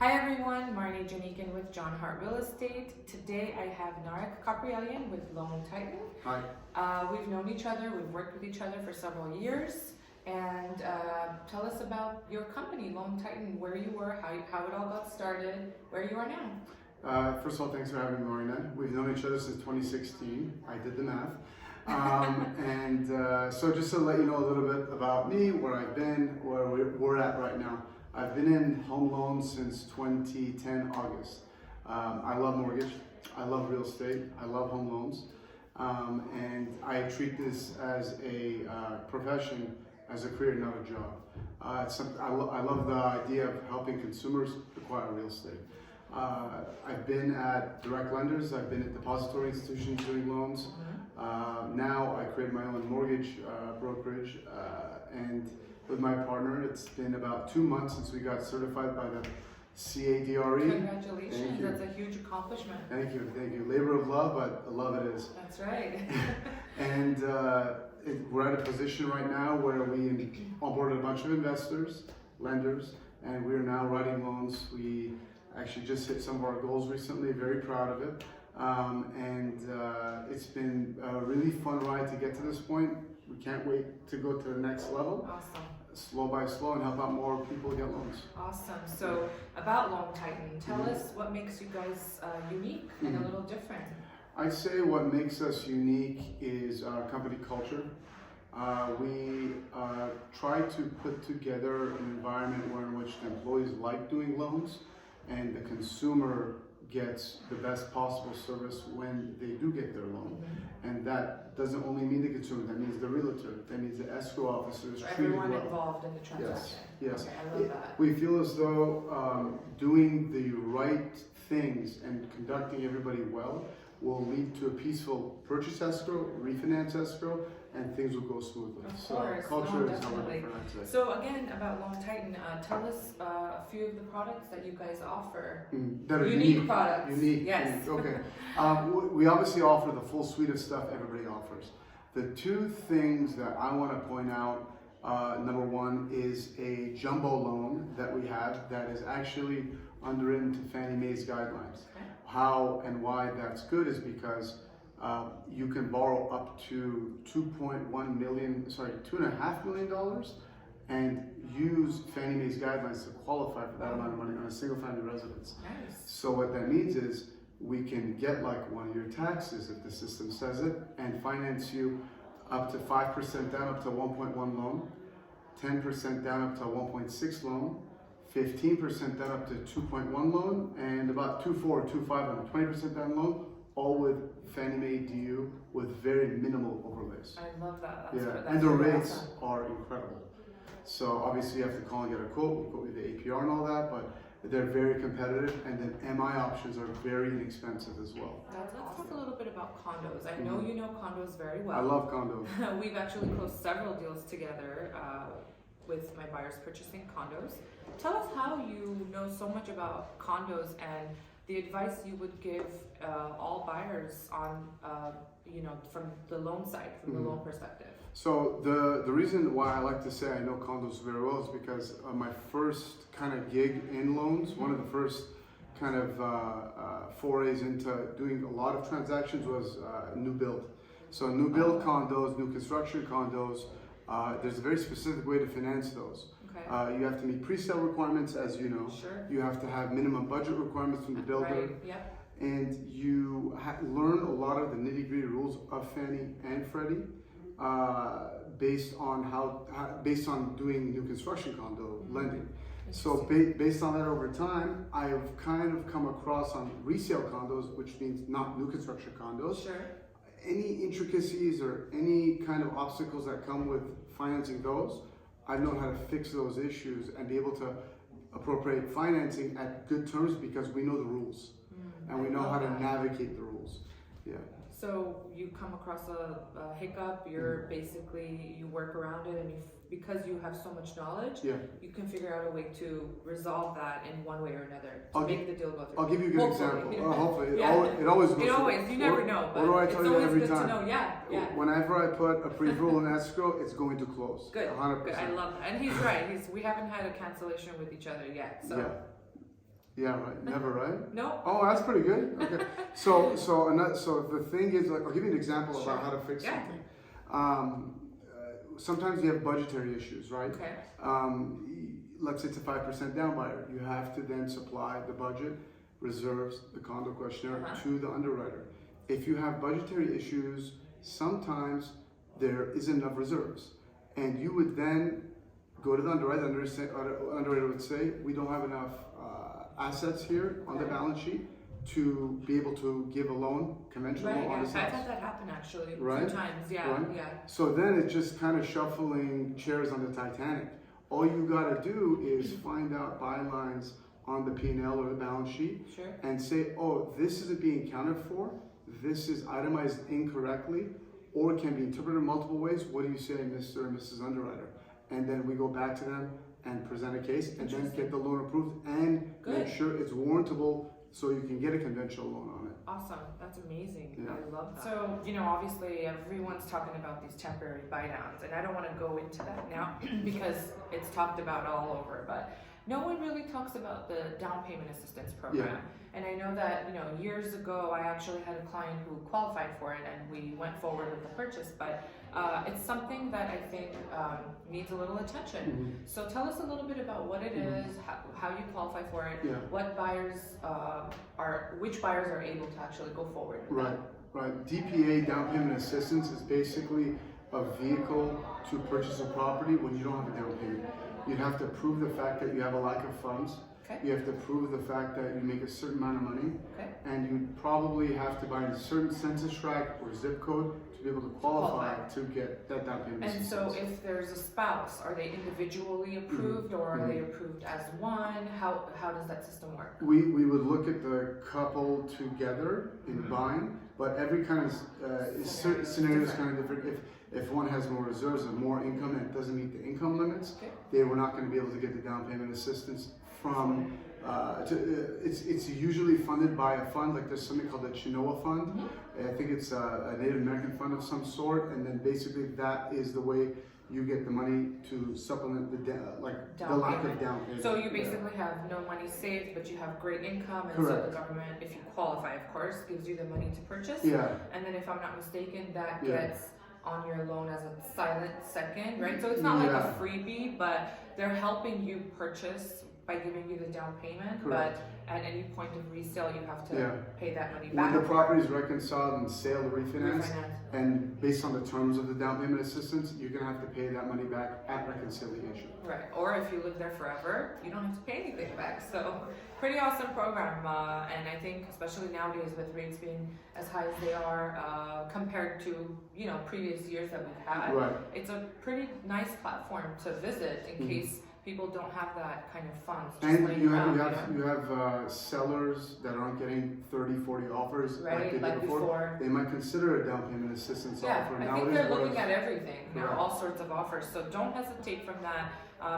Hi everyone, Marnie Janikin with John Hart Real Estate. Today I have Nareg Kaprielian with Loan Titan. Hi. We've known each other, we've worked with each other for several years. And tell us about your company, Loan Titan, where you were, how it all got started, where you are now. First of all, thanks for having me, Marina. We've known each other since 2016. I did the math. So just to let you know a little bit about me, where I've been, where we're at right now. I've been in home loans since 2010 August. I love mortgage, I love real estate, I love home loans, and I treat this as a profession, as a career, not a job. I love the idea of helping consumers acquire real estate. I've been at direct lenders, I've been at depository institutions doing loans. Now I create my own mortgage brokerage, and with my partner, it's been about 2 months since we got certified by the CADRE. Congratulations, that's a huge accomplishment. Thank you, thank you. Labor of love, but love it is. That's right. And we're at a position right now where we onboarded a bunch of investors, lenders, and we're now writing loans. We actually just hit some of our goals recently, very proud of it. It's been a really fun ride to get to this point. We can't wait to go to the next level. Awesome. Slow by slow, and help out more people get loans. Awesome. So about Loan Titan, tell us what makes you guys unique and a little different. I'd say what makes us unique is our company culture. We try to put together an environment in which the employees like doing loans and the consumer gets the best possible service when they do get their loan. And that doesn't only mean the consumer, that means the realtor, that means the escrow officers. So everyone involved in the transaction. Yes. Okay, I love that. We feel as though doing the right things and conducting everybody well will lead to a peaceful purchase escrow, refinance escrow, and things will go smoothly. Of so course, culture no, is how we're definitely. different, I'd say. So again, about Loan Titan, tell us a few of the products that you guys offer. That are unique products. Unique. Yes. Okay. We obviously offer the full suite of stuff everybody offers. The two things that I want to point out, number one is a jumbo loan that we have that is actually underwritten to Fannie Mae's guidelines. Okay. How and why that's good is because you can borrow up to $2.5 million and use Fannie Mae's guidelines to qualify for that amount of money on a single family residence. Nice. So what that means is we can get like one of your taxes if the system says it and finance you up to 5% down up to 1.1 loan, 10% down up to 1.6 loan, 15% down up to 2.1 loan, and about 2.4 or 2.5 on a 20% down loan, all with Fannie Mae DU with very minimal overlays. I love that. And the rates are incredible. So obviously you have to call and get a quote, we'll quote you the APR and all that, but they're very competitive, and then MI options are very inexpensive as well. Let's talk a little bit about condos. I know you know condos very well. I love condos. We've actually closed several deals together with my buyers purchasing condos. Tell us how you know so much about condos and the advice you would give all buyers on, from the loan side, from the loan perspective. So the reason why I like to say I know condos very well is because my first kind of gig in loans, one of the first kind of forays into doing a lot of transactions was new build. So new build condos, new construction condos, there's a very specific way to finance those. Okay. You have to meet pre-sale requirements, as you know. Sure. You have to have minimum budget requirements from the builder. Right. Yep. And you learn a lot of the nitty-gritty rules of Fannie and Freddie based on doing new construction condo lending. So based on that over time, I've kind of come across on resale condos, which means not new construction condos. Sure. Any intricacies or any kind of obstacles that come with financing those, I know how to fix those issues and be able to appropriate financing at good terms because we know the rules and we know how to navigate the rules. Yeah. So you come across a hiccup, you're basically, you work around it, and because you have so much knowledge, you can figure out a way to resolve that in one way or another to make the deal go through. I'll give you a good example. Hopefully, it always goes through. It always, you never know, but what do I tell you every time? To know. Yeah. Whenever I put a pre-approval in escrow, it's going to close. Good. 100%. Good. I love that. And he's right. We haven't had a cancellation with each other yet. So. Yeah, right. Never, right? No. Oh, that's pretty good. Okay. So the thing is, like, I'll give you an example about how to fix something. Sometimes you have budgetary issues, right? Okay. Let's say it's a 5% down buyer. You have to then supply the budget reserves, the condo questionnaire to the underwriter. If you have budgetary issues, sometimes there isn't enough reserves, and you would then go to the underwriter. The underwriter would say, we don't have enough assets here on the balance sheet to be able to give a loan, conventional loan on this house. I've had that happen actually Right? 2 times. Yeah, Right? yeah. So then it's just kind of shuffling chairs on the Titanic. All you gotta do is find out bylines on the P&L or the balance sheet, Sure. and say, oh, this isn't being accounted for, this is itemized incorrectly, or it can be interpreted in multiple ways. What do you say, Mr. and Mrs. Underwriter? And then we go back to them and present a case, and then get the loan approved, and make sure it's warrantable so you can get a conventional loan on it. Awesome. That's amazing. Yeah. I love that. So, obviously everyone's talking about these temporary buy downs, and I don't want to go into that now because it's talked about all over, but no one really talks about the down payment assistance program. Yeah. And I know that, years ago I actually had a client who qualified for it and we went forward with the purchase, but it's something that I think needs a little attention. So tell us a little bit about what it is, how you qualify for it, what buyers which buyers are able to actually go forward with that. Right. DPA, down payment assistance, is basically a vehicle to purchase a property when you don't have a down payment. You have to prove the fact that you have a lack of funds. Okay. You have to prove the fact that you make a certain amount of money. Okay. And you probably have to buy in a certain census tract or zip code to be able to qualify to get that down payment And assistance. so if there's a spouse, are they individually approved or are they approved as one? How does that system work? We would look at the couple together in buying, but every kind of scenario is kind of different. If one has more reserves and more income and it doesn't meet the income limits, they were not going to be able to get the down payment assistance from. It's usually funded by a fund, like there's something called the Chinoa Fund. I think it's a Native American fund of some sort, and then basically that is the way you get the money to supplement the lack of down payment. So you basically have no money saved, but you have great income, and so the government, if you qualify, of course, gives you the money to purchase. Yeah. And then if I'm not mistaken, that gets on your loan as a silent second, right? So it's not like a freebie, but they're helping you purchase by giving you the down payment. But at any point of resale, you have to pay that money back. When the property is reconciled and sale or refinance, and based on the terms of the down payment assistance, you're going to have to pay that money back at reconciliation. Right, or if you live there forever, you don't have to pay anything back. So, pretty awesome program, and I think especially nowadays with rates being as high as they are compared to previous years that we've had, it's a pretty nice platform to visit in case people don't have that kind of funds. And you have sellers that aren't getting 30, 40 offers like they did before. They might consider a down payment assistance offer. I think they're looking at everything now, all sorts of offers. So don't hesitate from that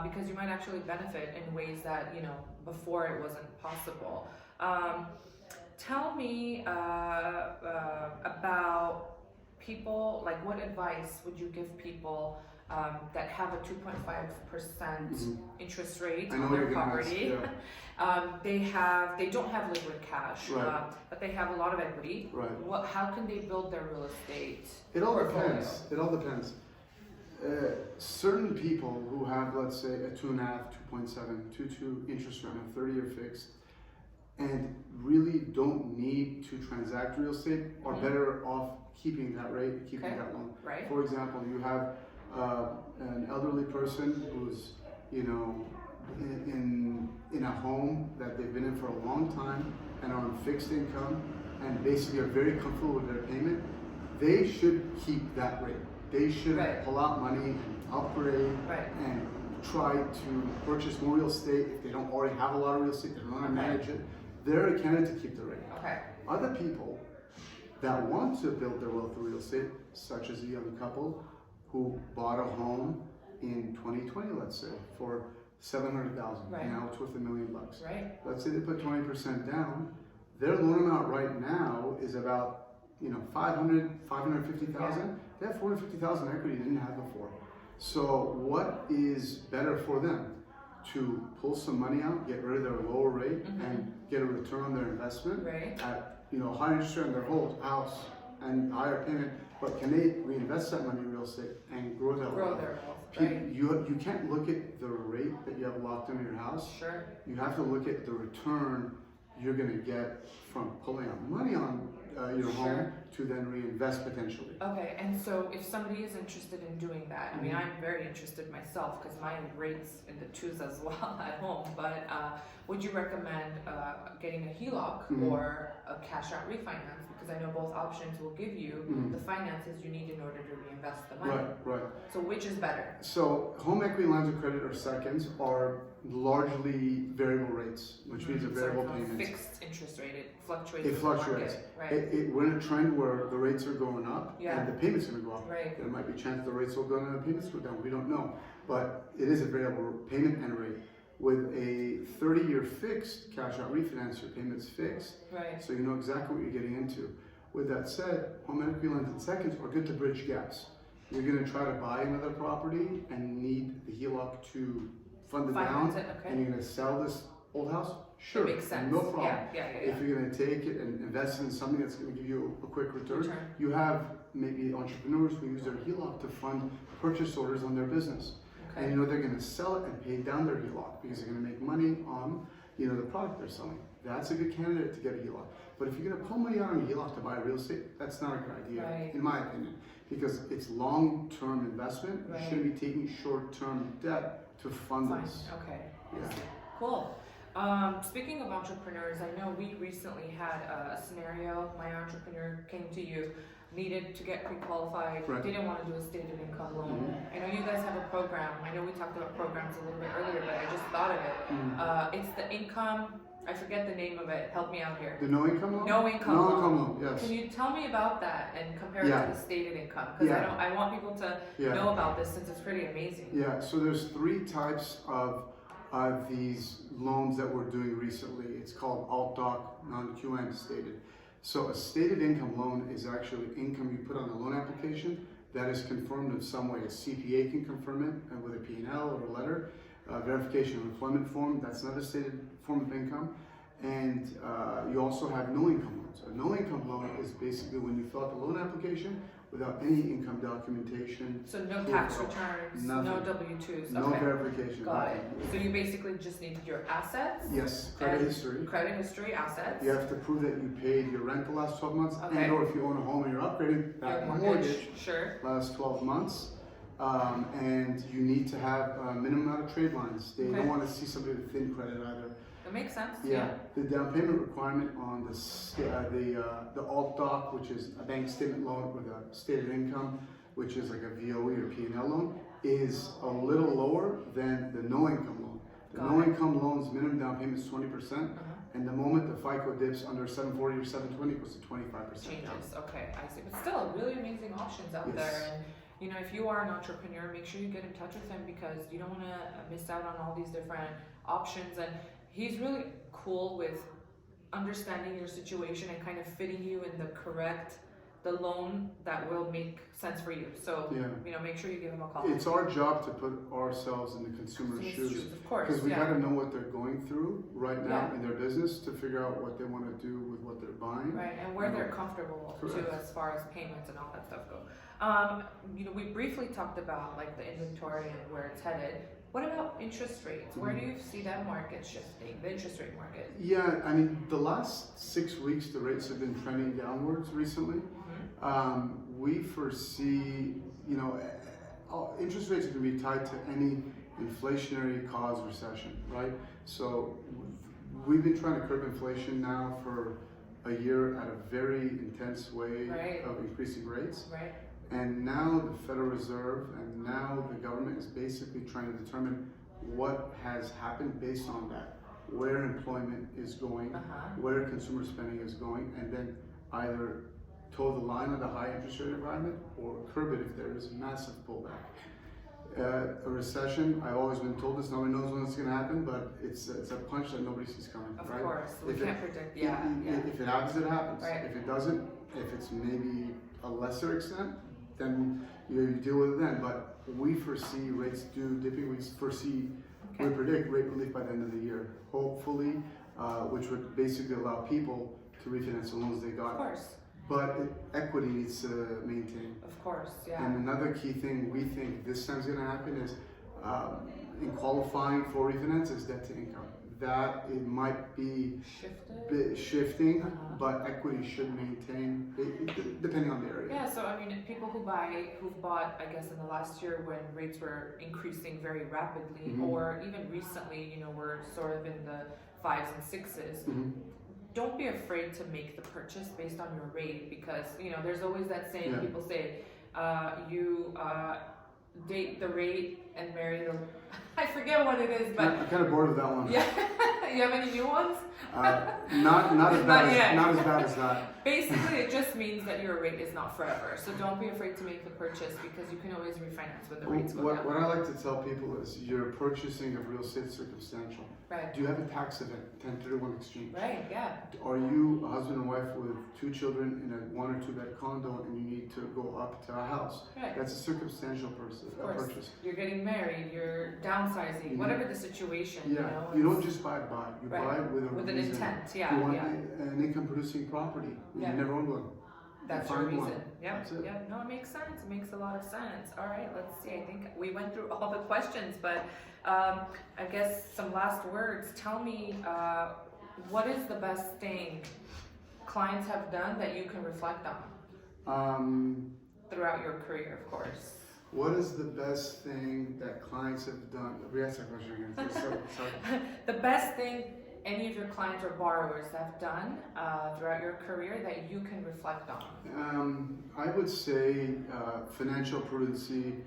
because you might actually benefit in ways that before it wasn't possible. Tell me about people. Like, what advice would you give people that have a 2.5% interest rate on their property? They don't have liquid cash, but they have a lot of equity. How can they build their real estate? It all depends. It all depends. Certain people who have, let's say, a 2.5, 2.7, 2.2 interest rate on a 30-year fixed, and really don't need to transact real estate, are better off keeping that rate, keeping that loan. For example, you have an elderly person who's in a home that they've been in for a long time and are on fixed income and basically are very comfortable with their payment. They should keep that rate. They should pull out money and upgrade and try to purchase more real estate. If they don't already have a lot of real estate, they don't want to manage it, they're a candidate to keep the rate. Other people that want to build their wealth through real estate, such as a young couple who bought a home in 2020, let's say, for $700,000. Now it's worth $1 million. Let's say they put 20% down. Their loan amount right now is about $550,000. They have $450,000 equity they didn't have before. So what is better for them? To pull some money out, get rid of their lower rate, rate and get a return on their investment Right. at higher interest rate on their whole house and higher payment, but can they reinvest that money in real estate and grow that Grow wealth? their wealth, right? You can't look at the rate that you have locked in your house. Sure. You have to look at the return you're going to get from pulling out money on your home to then reinvest potentially. Okay, and so if somebody is interested in doing that, I mean, I'm very interested myself because my rate's in the twos as well at home, but would you recommend getting a HELOC or a cash out refinance? Because I know both options will give you the finances you need in order to reinvest the money. Right. So which is better? So home equity lines of credit or seconds are largely variable rates, which means a variable so payment. Fixed interest rate, it fluctuates. It fluctuates. Right. We're in a trend where the rates are going up and the payment's going to go up. Right. There might be a chance the rates will go down and the payments go down. We don't know. But it is a variable payment and rate. With a 30-year fixed cash out refinance, your payment's fixed. Right. So you know exactly what you're getting into. With that said, home equity lines and seconds are good to bridge gaps. You're going to try to buy another property and need the HELOC to fund it down, and you're going to sell this old house. Sure, it makes sense. No problem. Yeah. If you're going to take it and invest in something that's going to give you a quick return, you have maybe entrepreneurs who use their HELOC to fund purchase orders on their business. Okay. And they're going to sell it and pay down their HELOC because they're going to make money on the product they're selling. That's a good candidate to get a HELOC. But if you're going to pull money out on a HELOC to buy real estate, that's not a good idea, in my opinion, because it's long-term investment. You shouldn't be taking short-term debt to fund this. Okay. Yeah. Cool. Speaking of entrepreneurs, I know we recently had a scenario. My entrepreneur came to you, needed to get pre-qualified, didn't want to do a stated income loan. I know you guys have a program. I know we talked about programs a little bit earlier, but I just thought of it. It's the income. I forget the name of it. Help me out here. The no income loan? No income loan, yes. Can you tell me about that and compare it to the stated income? Because I want people to know about this since it's pretty amazing. Yeah, so there's 3 types of these loans that we're doing recently. It's called alt-doc, non-QM, stated. So a stated income loan is actually income you put on the loan application that is confirmed in some way. A CPA can confirm it with a P&L or a letter. Verification of employment form, that's another stated form of income. And you also have no income loans. A no income loan is basically when you fill out the loan application without any income documentation. So no tax returns, no W-2s. No verification. Got it. So you basically just need your assets. Yes, credit history. Credit history, assets. You have to prove that you paid your rent the last 12 months, and or if you own a home and you're upgrading, that mortgage last 12 months. And you need to have a minimum amount of trade lines. They don't want to see somebody with thin credit either. That makes sense. Yeah. The down payment requirement on the alt-doc, which is a bank statement loan with a stated income, which is like a VOE or P&L loan, is a little lower than the no income loan. The no income loan's minimum down payment is 20%. And the moment the FICO dips under 740 or 720, it goes to 25%. Changes. Okay, I see. But still, really amazing options out there. And if you are an entrepreneur, make sure you get in touch with him because you don't want to miss out on all these different options. And he's really cool with understanding your situation and kind of fitting you in the loan that will make sense for you. So, make sure you give him a call. It's our job to put ourselves in the consumer's shoes. Of course. Because we got to know what they're going through right now in their business to figure out what they want to do with what they're buying. Right, and where they're comfortable too as far as payments and all that stuff go. We briefly talked about like the inventory and where it's headed. What about interest rates? Where do you see that market shifting, the interest rate market? Yeah, I mean, the last 6 weeks, the rates have been trending downwards recently. We foresee, interest rates are going to be tied to any inflationary caused recession, right? So we've been trying to curb inflation now for a year at a very intense way of increasing rates. Right. And now the Federal Reserve and now the government is basically trying to determine what has happened based on that, where employment is going, where consumer spending is going, and then either toe the line of the high interest rate environment or curb it if there is a massive pullback. A recession, I've always been told this, nobody knows when it's going to happen, but it's a punch that nobody sees coming, Of right? course, we can't predict, If it happens, it happens. Right. If it doesn't, if it's maybe a lesser extent, then you deal with it then. But we foresee rates dipping. We predict rate relief by the end of the year. Hopefully, which would basically allow people to refinance the loans they Of got. course, But equity needs to maintain. of course, yeah. And another key thing we think this time's going to happen is in qualifying for refinance is debt to income. That it might be shifting, but equity should maintain depending on the area. Yeah, so I mean, people who've bought, I guess, in the last year when rates were increasing very rapidly, or even recently, you know, we're sort of in the 5s and 6s. Don't be afraid to make the purchase based on your rate, because you know there's always that saying people say, you date the rate and marry the. I forget what it is, but I'm kind of bored of that one. Yeah, you have any new ones? Not as bad as that. Basically, it just means that your rate is not forever. So don't be afraid to make the purchase, because you can always refinance when the rates go down. What I like to tell people is you're purchasing of real estate circumstantial. Right. Do you have a tax event, 1031 exchange? Right, yeah. Are you a husband and wife with 2 children in a 1 or 2 bed condo and you need to go up to a house? Right. That's a circumstantial purchase. You're getting married, you're downsizing, whatever the situation. Yeah, you don't just buy. You buy with a with an reason. intent. You want an income producing property. You never owned one. That's your reason. Yeah, That's it. yeah. No, it makes sense. It makes a lot of sense. All right, let's see. I think we went through all the questions, but I guess some last words. Tell me, what is the best thing clients have done that you can reflect on throughout your career, of course? What is the best thing that clients have done? Re-ask that question again. Sorry. The best thing any of your clients or borrowers have done throughout your career that you can reflect on? I would say financial prudency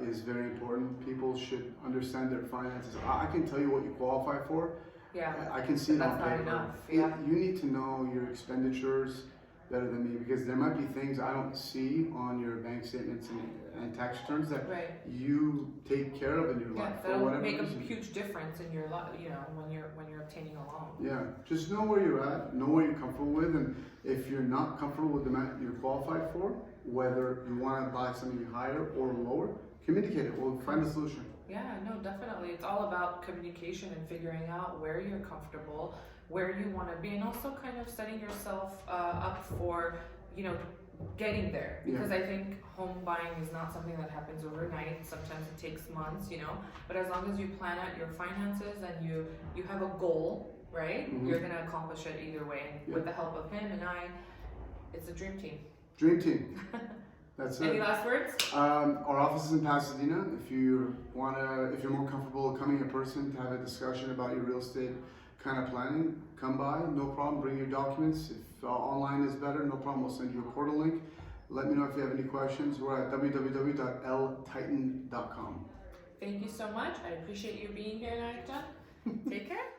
is very important. People should understand their finances. I can tell you what you qualify for. Yeah. I can see it on paper. That's not enough. Yeah. You need to know your expenditures better than me, because there might be things I don't see on your bank statements and tax returns that you take care of in your life. Yeah, that'll make a huge difference in your life. You know, when you're obtaining a loan. Yeah, just know where you're at, know what you're comfortable with, and if you're not comfortable with the amount you're qualified for, whether you want to buy something higher or lower, communicate it. We'll find a solution. Yeah, no, definitely. It's all about communication and figuring out where you're comfortable, where you want to be, and also kind of setting yourself up for, you know, getting there. Because I think home buying is not something that happens overnight. Sometimes it takes months, you know. But as long as you plan out your finances and you have a goal, right? You're gonna accomplish it either way. And with the help of him and I, it's a dream team. Dream team. That's it. Any last words? Our office is in Pasadena. If you're more comfortable coming in person to have a discussion about your real estate kind of planning, come by. No problem. Bring your documents. If online is better, no problem. We'll send you a portal link. Let me know if you have any questions. We're at www.ltitan.com. Thank you so much. I appreciate you being here, Nareg. Take care.